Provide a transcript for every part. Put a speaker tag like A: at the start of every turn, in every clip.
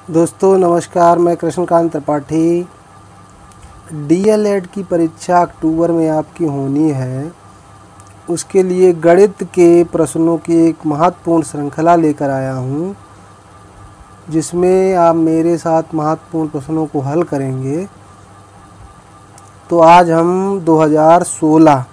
A: दोस्तों नमस्कार, मैं कृष्णकांत त्रिपाठी। डीएलएड की परीक्षा अक्टूबर में आपकी होनी है। उसके लिए गणित के प्रश्नों की एक महत्वपूर्ण श्रृंखला लेकर आया हूँ, जिसमें आप मेरे साथ महत्वपूर्ण प्रश्नों को हल करेंगे। तो आज हम 2016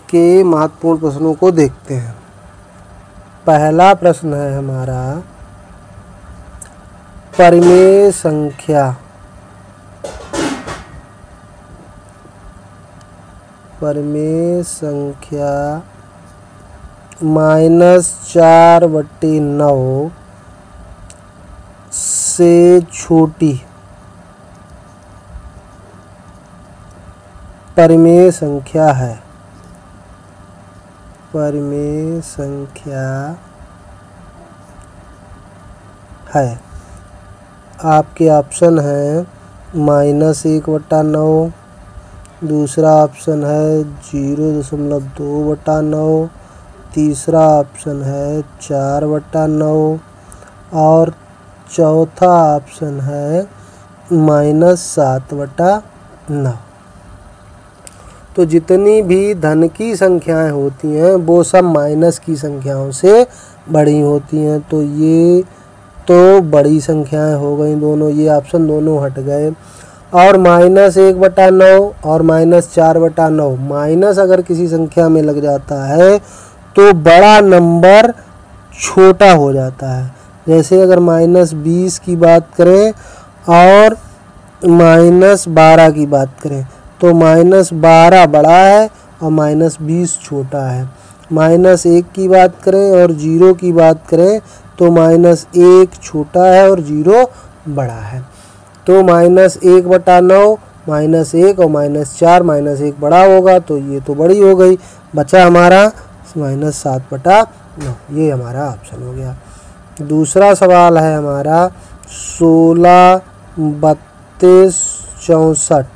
A: के महत्वपूर्ण प्रश्नों को देखते हैं। पहला प्रश्न है हमारा, परिमेय संख्या -4/9 से छोटी परिमेय संख्या है। आपके ऑप्शन हैं -1/9, दूसरा ऑप्शन है 0.2/9, तीसरा ऑप्शन है 4/9 और चौथा ऑप्शन है -7/9। तो जितनी भी धन की संख्याएं होती हैं वो सब माइनस की संख्याओं से बड़ी होती हैं। तो ये तो बड़ी संख्याएं हो गई दोनों, ये ऑप्शन दोनों हट गए। और -1/9 और -4/9, माइनस अगर किसी संख्या में लग जाता है तो बड़ा नंबर छोटा हो जाता है। जैसे अगर -20 की बात करें और -12 की बात करें तो -12 बड़ा है और -20 छोटा है। -1 की बात करें और 0 की बात करें तो -1 छोटा है और 0 बड़ा है। तो -1/9, -1 और -4, -1 बड़ा होगा तो ये तो बड़ी हो गई। बचा हमारा -7/9, ये हमारा ऑप्शन हो गया। दूसरा सवाल है हमारा 16, 32, 64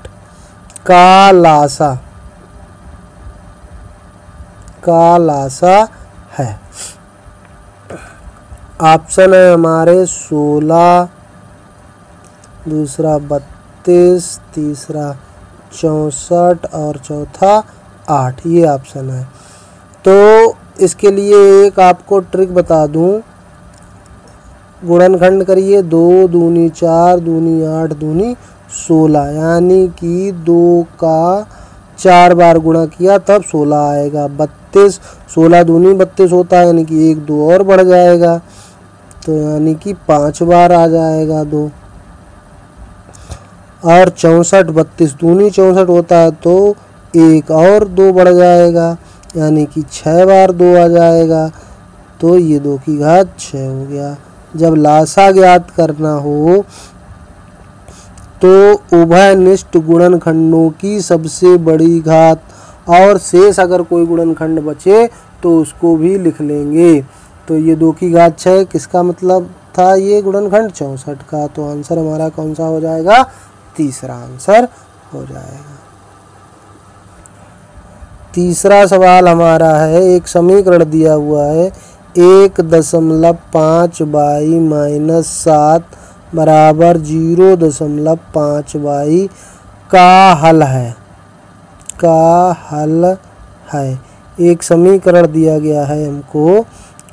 A: का लासा है। ऑप्शन है हमारे 16, दूसरा 32, तीसरा 64 और चौथा 8, ये ऑप्शन है। तो इसके लिए एक आपको ट्रिक बता दूं, गुणनखंड करिए। 2 दूनी 4, दूनी 8, दूनी 16, यानी कि 2 का 4 बार गुणा किया तब 16 आएगा। 32, 16 दूनी 32 होता है, यानी कि 1 2 और बढ़ जाएगा, तो यानी कि 5 बार आ जाएगा 2। और 64, 32 दूनी 64 होता है तो 1 और 2 बढ़ जाएगा, यानी कि 6 बार 2 आ जाएगा। तो ये 2 की घात 6 हो गया। जब लासा ज्ञात करना हो तो उभयनिष्ठ गुणनखंडों की सबसे बड़ी घात और शेष अगर कोई गुणनखंड बचे तो उसको भी लिख लेंगे। तो ये 2 की घात 6 किसका मतलब था? ये गुणनखंड 64 का। तो आंसर हमारा कौन सा हो जाएगा? तीसरा आंसर हो जाएगा। तीसरा सवाल हमारा है, एक समीकरण दिया हुआ है 1.5y-7 बराबर 0.5y का हल है। एक समीकरण दिया गया है हमको,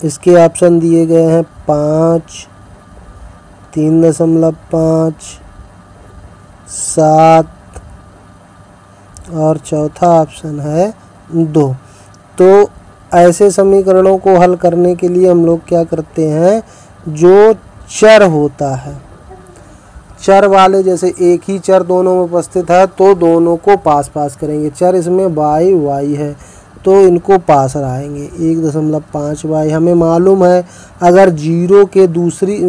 A: इसके ऑप्शन दिए गए हैं 5, 3.5, 7 और चौथा ऑप्शन है 2। तो ऐसे समीकरणों को हल करने के लिए हम लोग क्या करते हैं, जो चर होता है, चर वाले, जैसे एक ही चर दोनों में उपस्थित है तो दोनों को पास करेंगे। चर इसमें y है तो इनको पास लाएंगे। 1.5y हमें मालूम है, अगर 0 के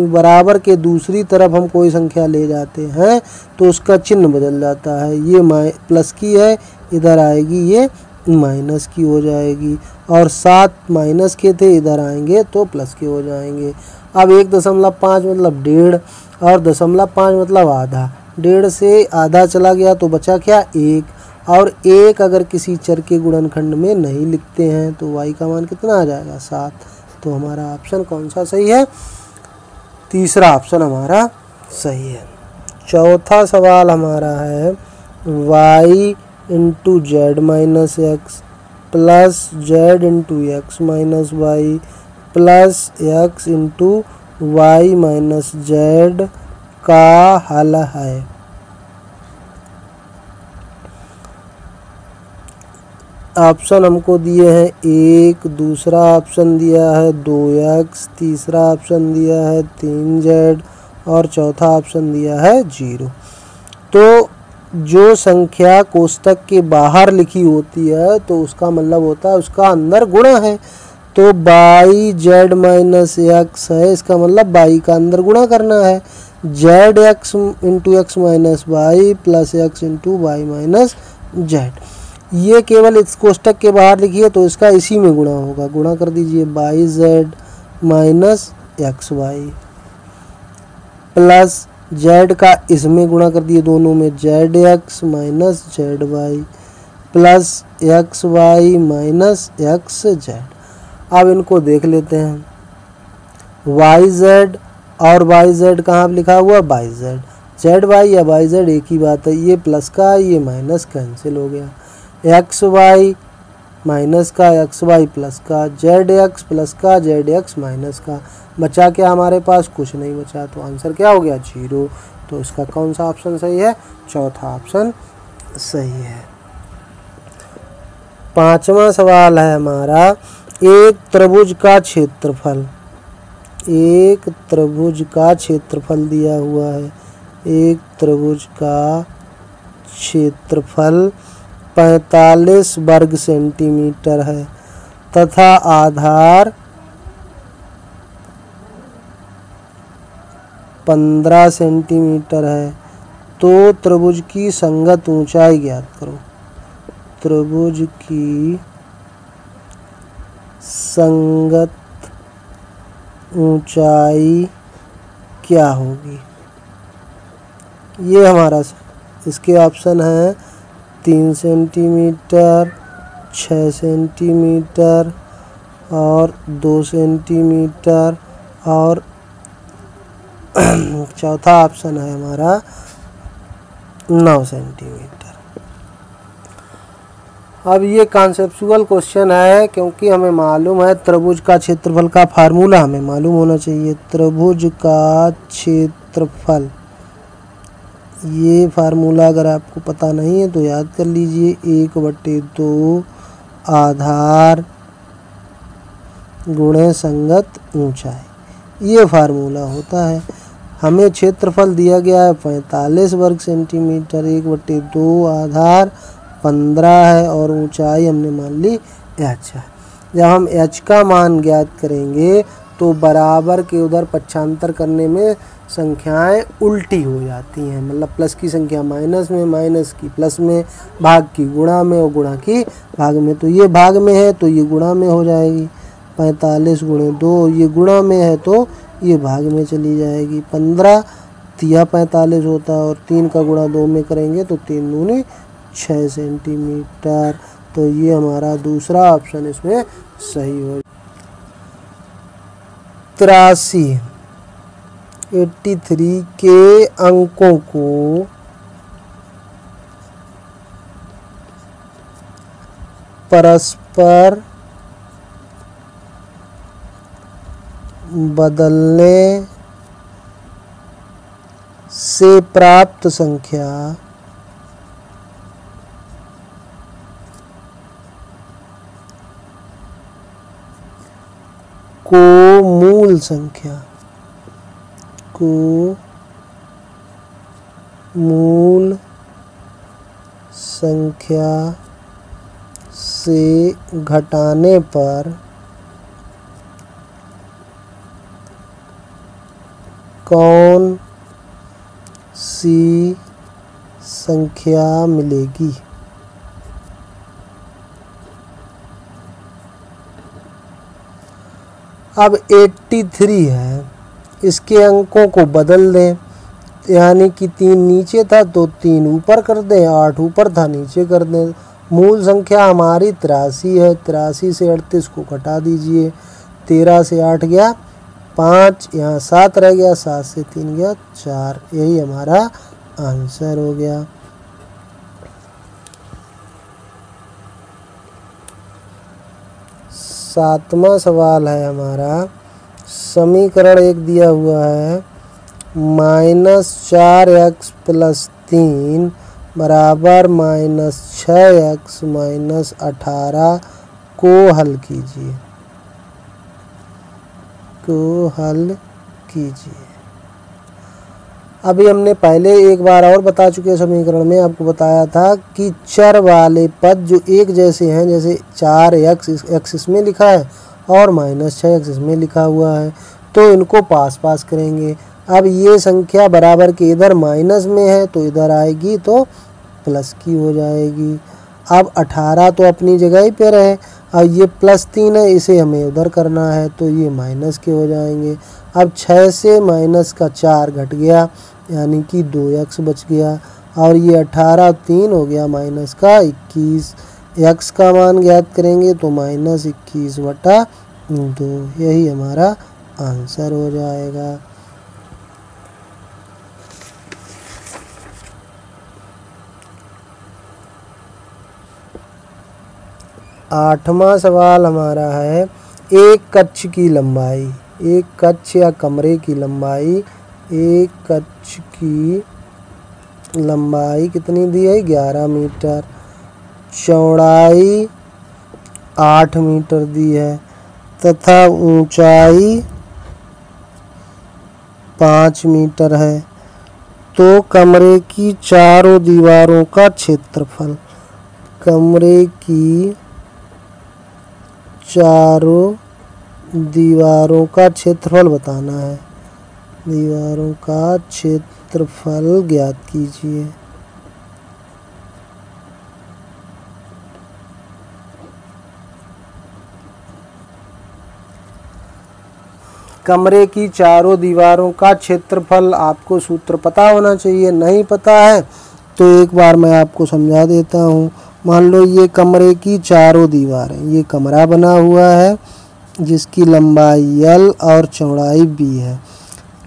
A: बराबर के दूसरी तरफ हम कोई संख्या ले जाते हैं तो उसका चिन्ह बदल जाता है। ये प्लस की है, इधर आएगी ये माइनस की हो जाएगी, और 7 माइनस के थे, इधर आएंगे तो प्लस के हो जाएंगे। अब 1.5 मतलब 1.5 और 0.5 मतलब आधा। 1.5 से आधा चला गया तो बचा क्या? 1। और 1 अगर किसी चर के गुणनखंड में नहीं लिखते हैं तो y का मान कितना आ जाएगा? 7। तो हमारा ऑप्शन कौन सा सही है? तीसरा ऑप्शन हमारा सही है। चौथा सवाल हमारा है y into Z minus X plus Z into X minus Y plus X into Y minus Z का हल है। ऑप्शन हमको दिए हैं 1, दूसरा ऑप्शन दिया है 2x, तीसरा ऑप्शन दिया है 3z और चौथा ऑप्शन दिया है 0। तो जो संख्या कोष्टक के बाहर लिखी होती है तो उसका मतलब होता है उसका अंदर गुणा है। तो बाई जेड माइनस एक्स है, इसका मतलब बाई का अंदर गुणा करना है। Z X into X minus Y plus X into Y minus Z, ये केवल इस कोष्टक के बाहर लिखी है तो इसका इसी में गुणा होगा। गुणा कर दीजिए Y Z minus X Y plus Z का इसमें गुणा कर दिए दोनों में, Z X minus Z Y plus X Y minus X Z. अब इनको देख लेते हैं। वाई जेड और वाई जेड कहाँ लिखा हुआ, बाई जेड। जेड वाई या वाई जेड एक ही बात है, ये प्लस का ये माइनस कैंसिल हो गया। एक्स वाई माइनस का एक्स वाई प्लस का, जेड एक्स प्लस का जेड एक्स माइनस का, बचा क्या हमारे पास, कुछ नहीं बचा। तो आंसर क्या हो गया, 0। तो इसका कौन सा ऑप्शन सही है, चौथा ऑप्शन सही है। पांचवा सवाल है हमारा, एक त्रिभुज का क्षेत्रफल, एक त्रिभुज का क्षेत्रफल दिया हुआ है। एक त्रिभुज का क्षेत्रफल 45 वर्ग सेंटीमीटर है तथा आधार 15 सेंटीमीटर है। तो त्रिभुज की संगत ऊंचाई ज्ञात करो। त्रिभुज की संगत ऊंचाई क्या होगी, ये हमारा इसके ऑप्शन है 3 सेंटीमीटर, 6 सेंटीमीटर और 2 सेंटीमीटर और चौथा ऑप्शन है हमारा 9 सेंटीमीटर। अब ये कॉन्सेप्चुअल क्वेश्चन है क्योंकि हमें मालूम है त्रिभुज का क्षेत्रफल का फार्मूला हमें मालूम होना चाहिए। त्रिभुज का क्षेत्रफल, ये फार्मूला अगर आपको पता नहीं है तो याद कर लीजिए, 1/2 आधार गुणे संगत ऊंचाई, ये फार्मूला होता है। हमें क्षेत्रफल दिया गया है 45 वर्ग सेंटीमीटर, 1/2 आधार 15 है और ऊंचाई हमने मान ली h है। जब हम h का मान ज्ञात करेंगे तो बराबर के उधर पक्षांतर करने में संख्याएं उल्टी हो जाती हैं, मतलब प्लस की संख्या माइनस में, माइनस की प्लस में, भाग की गुणा में और गुणा की भाग में। तो ये भाग में है तो ये गुणा में हो जाएगी, 45 गुणे 2, ये गुणा में है तो ये भाग में चली जाएगी। 15 तिया 45 होता है और 3 का गुणा 2 में करेंगे तो 3 दूनी 6 सेंटीमीटर। तो ये हमारा दूसरा ऑप्शन इसमें सही हो। 83 के अंकों को परस्पर बदलने से प्राप्त संख्या को मूल संख्या से घटाने पर कौन सी संख्या मिलेगी। अब 83 है, इसके अंकों को बदल दें, यानी कि 3 नीचे था तो 3 ऊपर कर दें, 8 ऊपर था नीचे कर दें। मूल संख्या हमारी 83 है, 83 से 38 को घटा दीजिए, 13 से 8 गया 5, यहाँ 7 रह गया, 7 से 3 गया 4, यही हमारा आंसर हो गया। सातवां सवाल है हमारा, समीकरण एक दिया हुआ है -4x + 3 बराबर -6x - 18 को हल कीजिए, अभी हमने पहले एक बार और बता चुके समीकरण में आपको बताया था कि चर वाले पद जो एक जैसे हैं, जैसे 4x इसमें लिखा है और -6x इसमें लिखा हुआ है, तो इनको पास पास करेंगे। अब ये संख्या बराबर के इधर माइनस में है तो इधर आएगी तो प्लस की हो जाएगी। अब 18 तो अपनी जगह ही पे रहे, अब ये +3 है, इसे हमें उधर करना है तो ये माइनस के हो जाएंगे। अब 6 से -4 घट गया यानी कि 2x बच गया, और ये 18 3 हो गया -21, x का मान ज्ञात करेंगे तो -21/2, यही हमारा आंसर हो जाएगा। आठवां सवाल हमारा है, एक कक्ष की लंबाई, एक कक्ष या कमरे की लंबाई, एक कक्ष की लंबाई कितनी दी है 11 मीटर, चौड़ाई 8 मीटर दी है तथा ऊंचाई 5 मीटर है, तो कमरे की चारों दीवारों का क्षेत्रफल, कमरे की चारों दीवारों का क्षेत्रफल बताना है, दीवारों का क्षेत्रफल ज्ञात कीजिए। कमरे की चारों दीवारों का क्षेत्रफल आपको सूत्र पता होना चाहिए, नहीं पता है तो एक बार मैं आपको समझा देता हूँ। मान लो ये कमरे की चारों दीवारें, ये कमरा बना हुआ है जिसकी लंबाई L और चौड़ाई B है।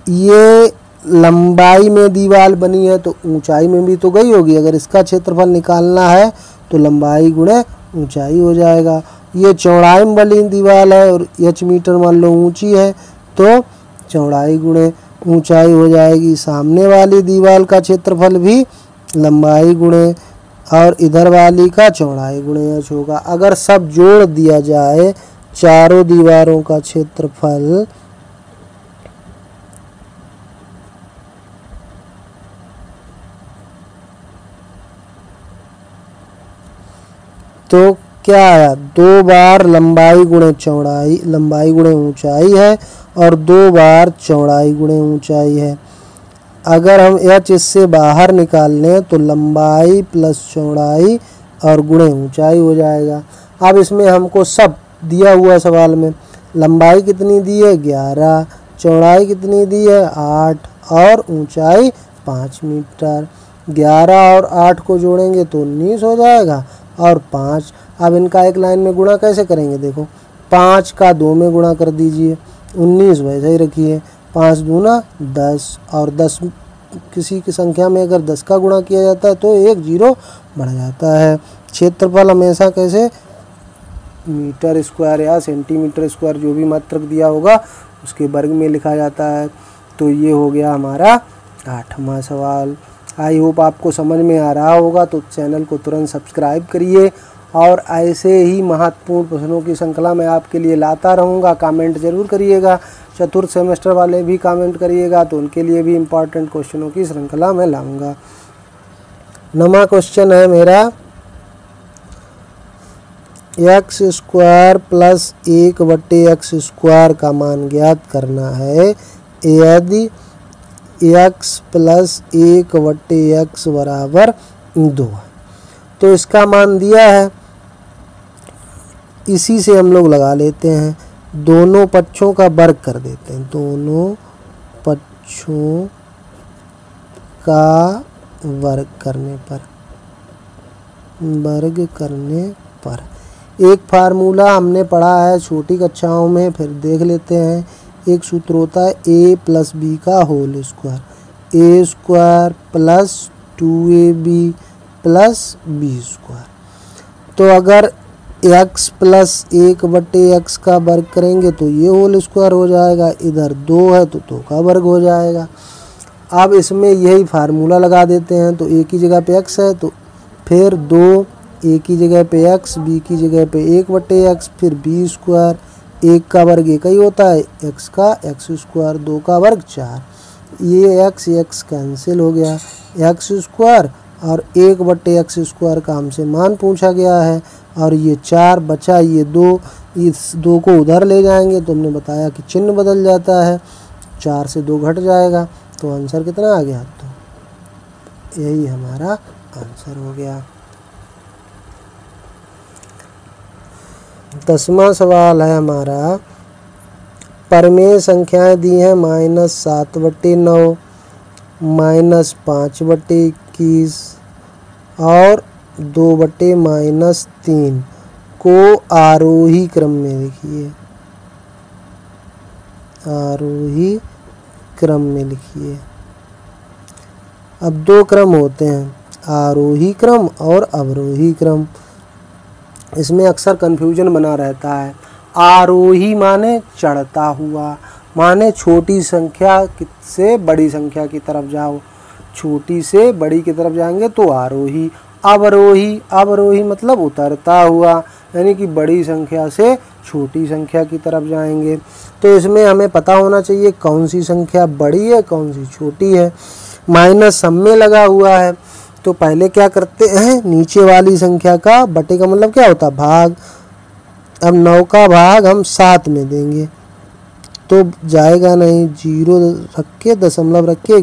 A: ये लंबाई में दीवार बनी है तो ऊंचाई में भी तो गई होगी, अगर इसका क्षेत्रफल निकालना है तो लंबाई गुणे ऊंचाई हो जाएगा। ये चौड़ाई में बनी दीवार है और h मीटर मान लो ऊंची है तो चौड़ाई गुणे ऊंचाई हो जाएगी। सामने वाली दीवार का क्षेत्रफल भी लंबाई गुणे और इधर वाली का चौड़ाई गुणे h होगा। अगर सब जोड़ दिया जाए चारों दीवारों का क्षेत्रफल तो क्या आया, 2 बार लंबाई गुणे चौड़ाई, लंबाई गुणे ऊंचाई है और 2 बार चौड़ाई गुणे ऊंचाई है। अगर हम h इससे बाहर निकाल लें तो लंबाई प्लस चौड़ाई और गुणे ऊंचाई हो जाएगा। अब इसमें हमको सब दिया हुआ सवाल में, लंबाई कितनी दी है 11, चौड़ाई कितनी दी है 8 और ऊंचाई 5 मीटर। 11 और 8 को जोड़ेंगे तो 19 हो जाएगा और 5, अब इनका एक लाइन में गुणा कैसे करेंगे, देखो 5 का 2 में गुणा कर दीजिए, 19 वैसे ही रखिए, 5 दूना 10 और 10 किसी की संख्या में अगर 10 का गुणा किया जाता है तो 1 0 बढ़ जाता है। क्षेत्रफल हमेशा कैसे मीटर स्क्वायर या सेंटीमीटर स्क्वायर जो भी मात्रक दिया होगा उसके वर्ग में लिखा जाता है। तो ये हो गया हमारा 8वां सवाल। आई होप आपको समझ में आ रहा होगा, तो चैनल को तुरंत सब्सक्राइब करिए और ऐसे ही महत्वपूर्ण प्रश्नों की श्रृंखला मैं आपके लिए लाता रहूँगा। कमेंट ज़रूर करिएगा, चतुर्थ सेमेस्टर वाले भी कमेंट करिएगा तो उनके लिए भी इम्पॉर्टेंट क्वेश्चनों की श्रृंखला मैं लाऊंगा। नवा क्वेश्चन है मेरा, x² प्लस 1/x² का मान ज्ञात करना है यदि x प्लस 1/x बराबर 2 है। तो इसका मान दिया है, इसी से हम लोग लगा लेते हैं, दोनों पक्षों का वर्ग कर देते हैं, दोनों पक्षों का वर्ग करने पर एक फार्मूला हमने पढ़ा है छोटी कक्षाओं में, फिर देख लेते हैं। एक सूत्र होता है a प्लस बी का whole square, a square plus 2ab plus b square. तो अगर x प्लस 1/x का वर्ग करेंगे तो ये होल स्क्वायर हो जाएगा, इधर 2 है तो 2 का वर्ग हो जाएगा। अब इसमें यही फार्मूला लगा देते हैं, तो a की जगह पे x है तो फिर 2, a की जगह पे x, b की जगह पे 1/x, फिर b स्क्वायर, 1 का वर्ग 1 ही होता है, x का x स्क्वायर, 2 का वर्ग 4, ये x कैंसिल हो गया, x स्क्वायर और 1/x स्क्वायर का हमसे मान पूछा गया है, और ये 4 बचा, ये 2, इस 2 को उधर ले जाएंगे तो हमने बताया कि चिन्ह बदल जाता है, 4 से 2 घट जाएगा, तो आंसर कितना आ गया, तो यही हमारा आंसर हो गया। 10वां सवाल है हमारा, परमेय संख्याएं दी हैं -7/9, -5/21 और 2/-3 को आरोही क्रम में लिखिए, आरोही क्रम में लिखिए। अब 2 क्रम होते हैं, आरोही क्रम और अवरोही क्रम। इसमें अक्सर कन्फ्यूजन बना रहता है। आरोही माने चढ़ता हुआ, माने छोटी संख्या से बड़ी संख्या की तरफ जाओ, छोटी से बड़ी की तरफ जाएंगे तो आरोही। अवरोही, अवरोही मतलब उतरता हुआ, यानी कि बड़ी संख्या से छोटी संख्या की तरफ जाएंगे। तो इसमें हमें पता होना चाहिए कौन सी संख्या बड़ी है, कौन सी छोटी है। माइनस सब में लगा हुआ है, तो पहले क्या करते हैं, नीचे वाली संख्या का बटे का मतलब क्या होता है, भाग। अब 9 का भाग हम 7 में देंगे तो जाएगा नहीं, 0 रख के दशमलव रख के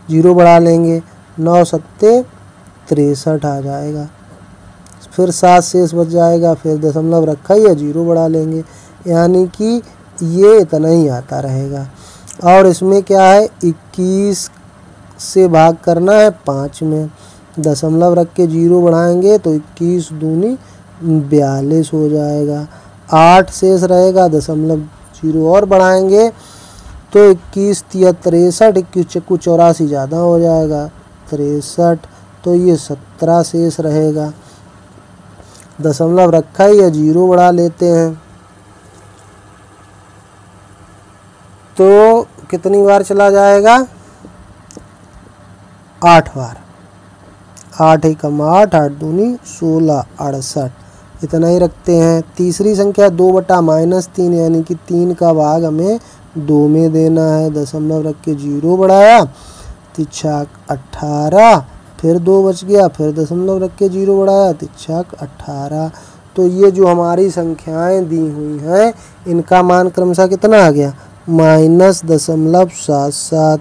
A: 0 बढ़ा लेंगे, 9 सत्ते 63 आ जाएगा, फिर 7 शेष बच जाएगा, फिर दशमलव रखा ही है 0 बढ़ा लेंगे, यानी कि ये इतना ही आता रहेगा। और इसमें क्या है, 21 से भाग करना है 5 में, दशमलव रख के 0 बढ़ाएंगे तो 21 दूनी 42 हो जाएगा, 8 शेष रहेगा, दशमलव 0 और बढ़ाएंगे तो 21 तिया 63, 21 चक्कू 84 ज़्यादा हो जाएगा 63, तो ये 17 शेष रहेगा, दशमलव रखा ही है 0 बढ़ा लेते हैं तो कितनी बार चला जाएगा, 8 बार, 8 एकम 8, 8 दूनी 16, 68, इतना ही रखते हैं। तीसरी संख्या 2/-3, यानी कि 3 का भाग हमें 2 में देना है, दशमलव रख के 0 बढ़ाया, 3 18, फिर 2 बच गया, फिर दशमलव रख के 0 बढ़ाया, 3 18। तो ये जो हमारी संख्याएं दी हुई हैं इनका मान क्रमशः कितना आ गया, -0.77,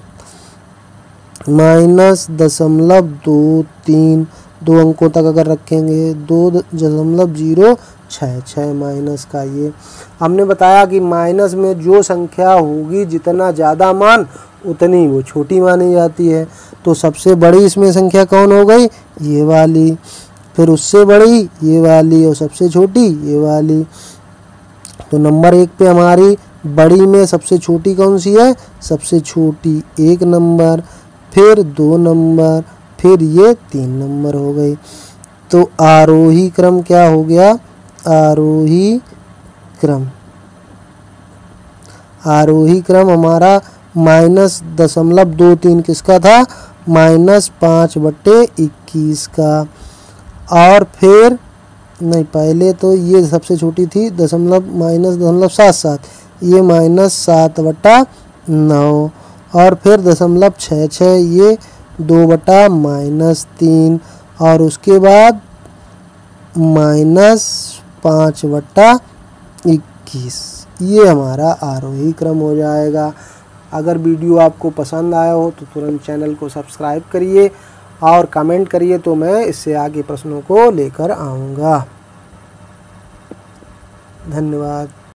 A: -0.23, 2 अंकों तक अगर रखेंगे 2.066 माइनस का। ये हमने बताया कि माइनस में जो संख्या होगी जितना ज़्यादा मान उतनी वो छोटी मानी जाती है। तो सबसे बड़ी इसमें संख्या कौन हो गई, ये वाली, फिर उससे बड़ी ये वाली, और सबसे छोटी ये वाली। तो नंबर 1 पे हमारी बड़ी में सबसे छोटी कौन सी है, सबसे छोटी 1 नंबर, फिर 2 नंबर, फिर ये 3 नंबर हो गई। तो आरोही क्रम क्या हो गया, आरोही क्रम, आरोही क्रम हमारा -0.23 किसका था, -5/21 का। और फिर नहीं, पहले तो ये सबसे छोटी थी -0.77, ये -7/9, और फिर 0.66, ये 2/-3, और उसके बाद -5/21, ये हमारा आरोही क्रम हो जाएगा। अगर वीडियो आपको पसंद आया हो तो तुरंत चैनल को सब्सक्राइब करिए और कमेंट करिए, तो मैं इससे आगे प्रश्नों को लेकर आऊँगा। धन्यवाद।